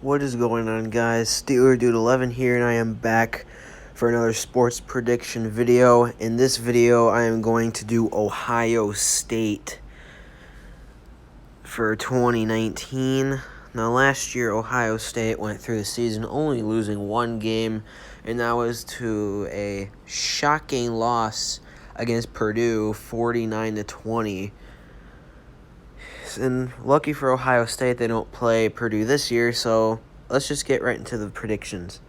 What is going on, guys? Steeler Dude 11 here, and I am back for another sports prediction video. In this video, I am going to do Ohio State for 2019. Now, last year, Ohio State went through the season only losing one game, and that was to a shocking loss against Purdue, 49-20. And lucky for Ohio State, they don't play Purdue this year, so let's just get right into the predictions.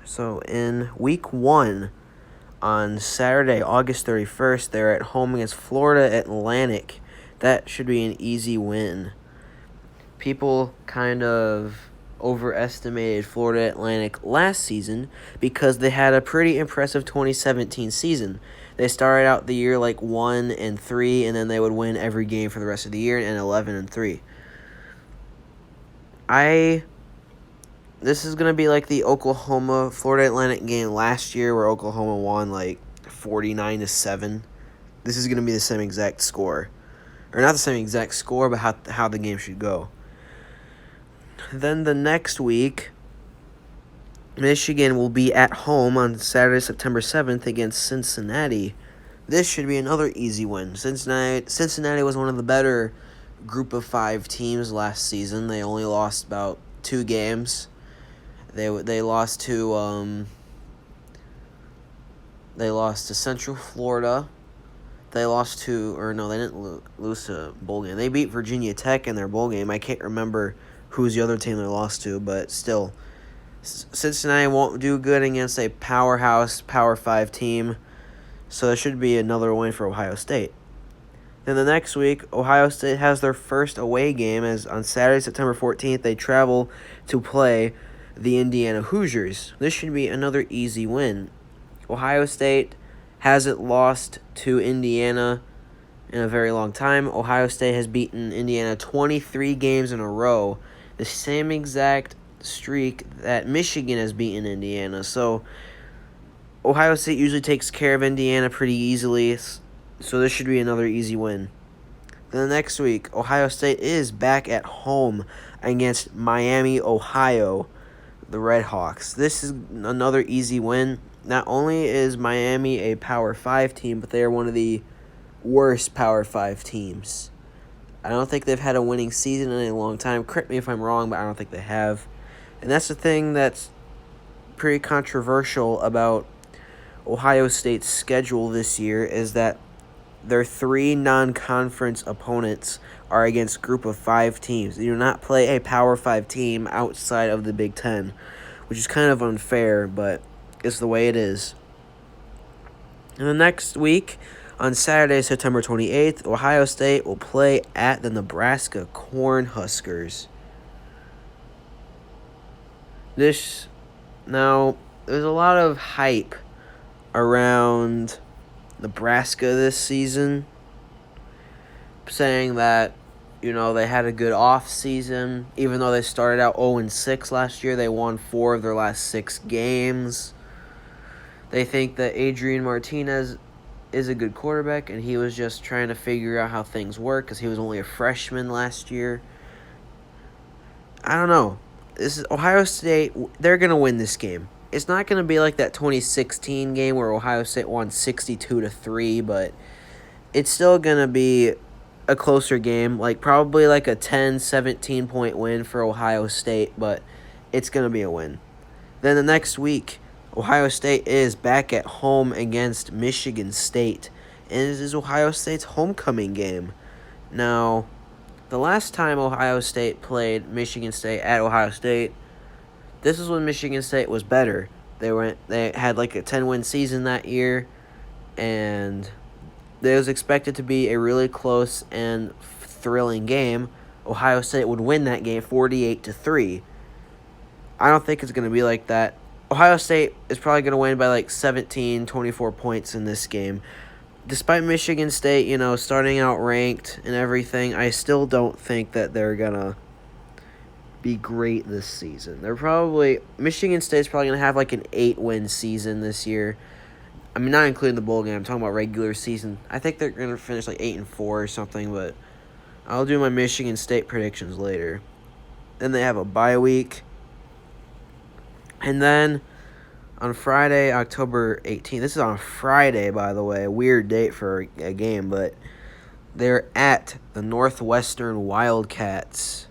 So in week 1, on Saturday, August 31st, they're at home against Florida Atlantic. That should be an easy win. People kind of overestimated Florida Atlantic last season because they had a pretty impressive 2017 season. They started out the year like 1-3, and then they would win every game for the rest of the year and 11-3. This is gonna be like the Oklahoma Florida Atlantic game last year, where Oklahoma won like 49-7. This is gonna be the same exact score, or not the same exact score, but how the game should go. Then the next week, Michigan will be at home on Saturday, September 7th against Cincinnati. This should be another easy win. Cincinnati was one of the better group of 5 teams last season. They only lost about 2 games. They lost to Central Florida. They didn't lose to a bowl game. They beat Virginia Tech in their bowl game. I can't remember who's the other team they lost to, but still, Cincinnati won't do good against a powerhouse Power 5 team, so it should be another win for Ohio State. Then the next week, Ohio State has their first away game, as on Saturday, September 14th, they travel to play the Indiana Hoosiers. This should be another easy win. Ohio State hasn't lost to Indiana in a very long time. Ohio State has beaten Indiana 23 games in a row, the same exact streak that Michigan has beaten Indiana. So Ohio State usually takes care of Indiana pretty easily, so this should be another easy win. Then the next week, Ohio State is back at home against Miami, Ohio, the Redhawks. This is another easy win. Not only is Miami a Power 5 team, but they are one of the worst Power 5 teams. I don't think they've had a winning season in a long time. Correct me if I'm wrong, but I don't think they have. And that's the thing that's pretty controversial about Ohio State's schedule this year, is that their 3 non-conference opponents are against group of 5 teams. They do not play a Power 5 team outside of the Big Ten, which is kind of unfair, but it's the way it is. And the next week, on Saturday, September 28th, Ohio State will play at the Nebraska Cornhuskers. Now, there's a lot of hype around Nebraska this season, saying that, they had a good off season. Even though they started out 0-6 last year, they won 4 of their last 6 games. They think that Adrian Martinez is a good quarterback, and he was just trying to figure out how things work because he was only a freshman last year. I don't know. This is Ohio State. They're going to win this game. It's not going to be like that 2016 game where Ohio State won 62-3, but it's still going to be a closer game, probably like a 10-17 point win for Ohio State, but it's going to be a win. Then the next week, Ohio State is back at home against Michigan State, and this is Ohio State's homecoming game. Now, the last time Ohio State played Michigan State at Ohio State, this is when Michigan State was better. They had like a 10-win season that year, and it was expected to be a really close and thrilling game. Ohio State would win that game 48-3. I don't think it's going to be like that. Ohio State is probably going to win by like 17, 24 points in this game. Despite Michigan State, starting out ranked and everything, I still don't think that they're going to be great this season. Michigan State's probably going to have like an 8-win season this year. I mean, not including the bowl game. I'm talking about regular season. I think they're going to finish like 8-4 or something, but I'll do my Michigan State predictions later. Then they have a bye week. And then on Friday, October 18th, this is on Friday, by the way, a weird date for a game, but they're at the Northwestern Wildcats.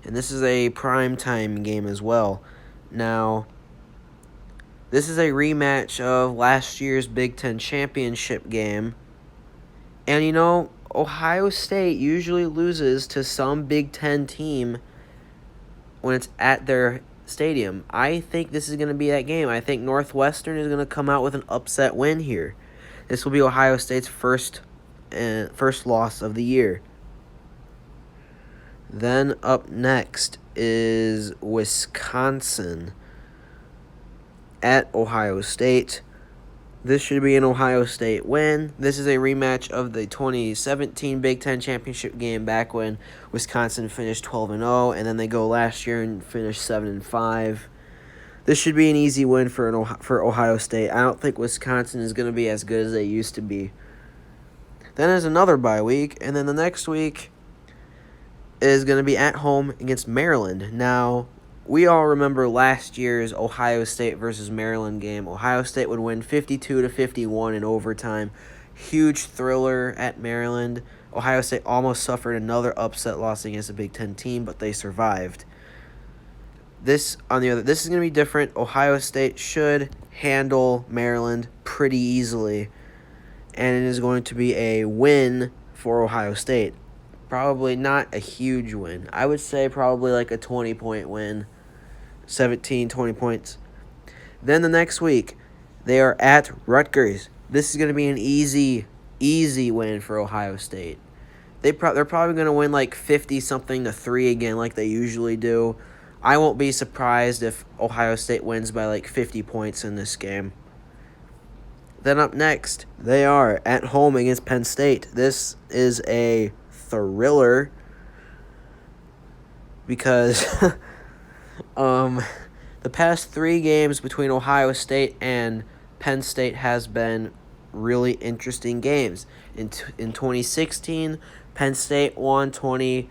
And this is a primetime game as well. Now, this is a rematch of last year's Big Ten championship game. And, Ohio State usually loses to some Big Ten team when it's at their stadium. I think this is going to be that game. I think Northwestern is going to come out with an upset win here. This will be Ohio State's first loss of the year. Then up next is Wisconsin at Ohio State. This should be an Ohio State win. This is a rematch of the 2017 Big Ten Championship game back when Wisconsin finished 12-0, and then they go last year and finished 7-5. This should be an easy win for Ohio State. I don't think Wisconsin is going to be as good as they used to be. Then there's another bye week, and then the next week is going to be at home against Maryland. Now, we all remember last year's Ohio State versus Maryland game. Ohio State would win 52-51 in overtime. Huge thriller at Maryland. Ohio State almost suffered another upset loss against a Big Ten team, but they survived. This is going to be different. Ohio State should handle Maryland pretty easily, and it is going to be a win for Ohio State. Probably not a huge win. I would say probably like a 20-point win. 17, 20 points. Then the next week, they are at Rutgers. This is going to be an easy win for Ohio State. They're probably going to win like 50-something to 3 again like they usually do. I won't be surprised if Ohio State wins by like 50 points in this game. Then up next, they are at home against Penn State. This is a thriller because the past 3 games between Ohio State and Penn State has been really interesting games. In 2016, Penn State won 21-17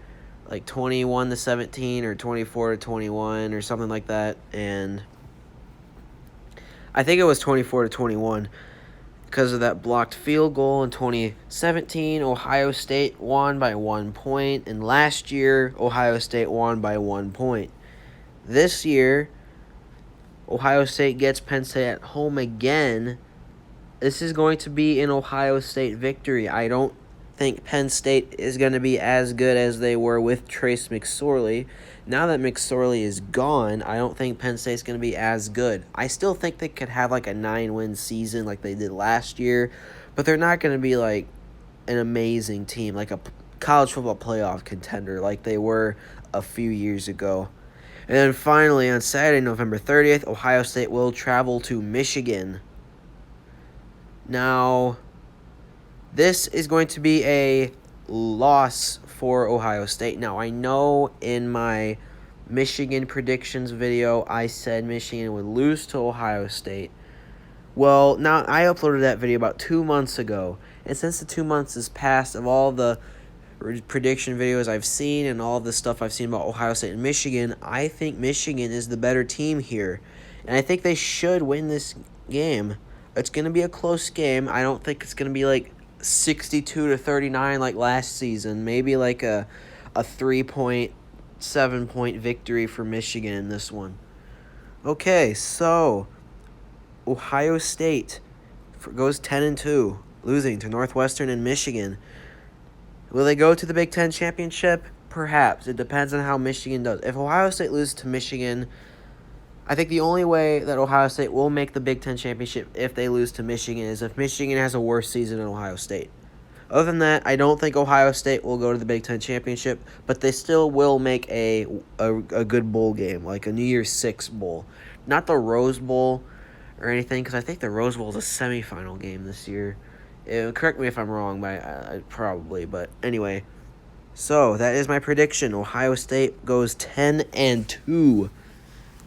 or 24-21 or something like that, and I think it was 24-21 because of that blocked field goal. In 2017, Ohio State won by 1 point, and last year Ohio State won by 1 point. This year, Ohio State gets Penn State at home again. This is going to be an Ohio State victory. I don't think Penn State is going to be as good as they were with Trace McSorley. Now that McSorley is gone, I don't think Penn State's going to be as good. I still think they could have like a 9-win season like they did last year, but they're not going to be like an amazing team, like a college football playoff contender like they were a few years ago. And then finally, on Saturday, November 30th, Ohio State will travel to Michigan. Now, this is going to be a loss for Ohio State. Now, I know in my Michigan predictions video, I said Michigan would lose to Ohio State. Well, now I uploaded that video about 2 months ago. And since the 2 months has passed, of all the prediction videos I've seen and all the stuff I've seen about Ohio State and Michigan, I think Michigan is the better team here. And I think they should win this game. It's going to be a close game. I don't think it's going to be like 62-39 like last season. Maybe like a 7-point victory for Michigan in this one. Okay, so Ohio State goes 10-2, losing to Northwestern and Michigan. Will they go to the Big Ten Championship? Perhaps. It depends on how Michigan does. If Ohio State loses to Michigan, I think the only way that Ohio State will make the Big Ten Championship if they lose to Michigan is if Michigan has a worse season than Ohio State. Other than that, I don't think Ohio State will go to the Big Ten Championship, but they still will make a good bowl game, like a New Year's Six bowl. Not the Rose Bowl or anything, because I think the Rose Bowl is a semifinal game this year. Correct me if I'm wrong, but probably. But anyway, so that is my prediction. Ohio State goes 10-2.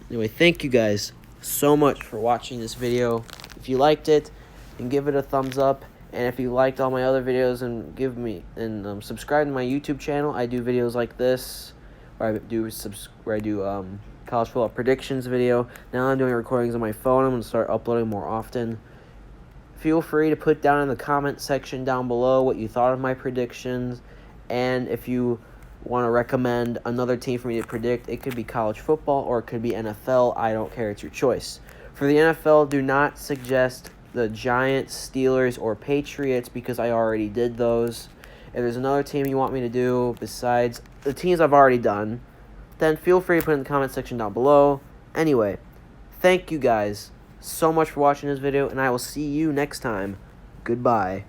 Anyway, thank you guys so much for watching this video. If you liked it, then give it a thumbs up. And if you liked all my other videos, and subscribe to my YouTube channel. I do videos like this, where I do college football predictions video. Now I'm doing recordings on my phone. I'm going to start uploading more often. Feel free to put down in the comment section down below what you thought of my predictions. And if you want to recommend another team for me to predict, it could be college football or it could be NFL. I don't care. It's your choice. For the NFL, do not suggest the Giants, Steelers, or Patriots because I already did those. If there's another team you want me to do besides the teams I've already done, then feel free to put it in the comment section down below. Anyway, thank you guys so much for watching this video, and I will see you next time. Goodbye.